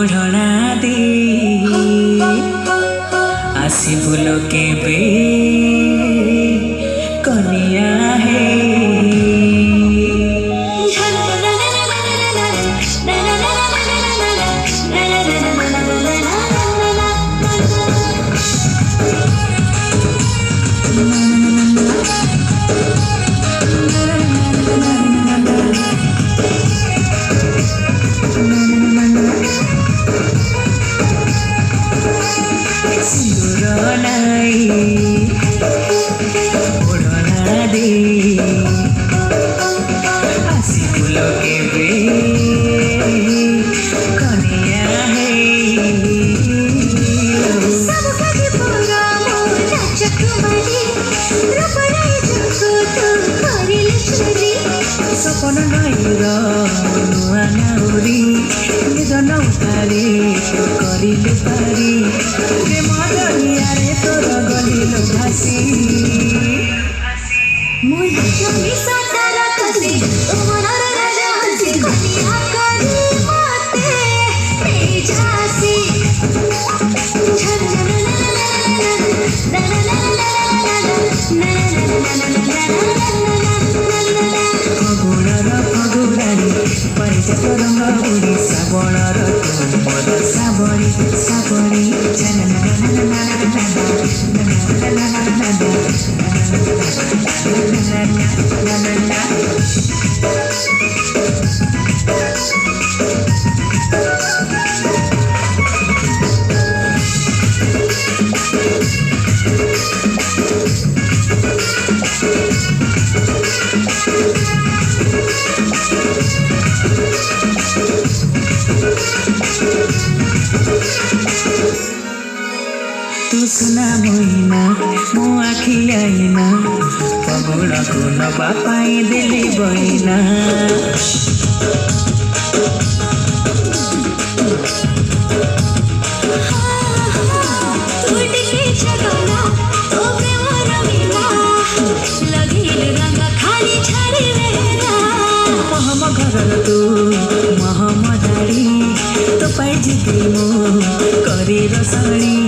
ओढ़ना दे आसी बुलो के बे कनिया है ओढ़ना दे आसी बुलो के बे कनिया है सपन नईर नुआ नाउरी निज नौतारे करिलु पारी प्रेम दरियारे तोर गलिलो भासी परिचय रंग उड़ी साबणर तुमर साबणी साबणी तू सुना मोइना मो आखि आईना पगुड़ा को नबा पाई दिली बइना महम घर तू महम दाड़ी तो पाई जिती मो करी रसड़ी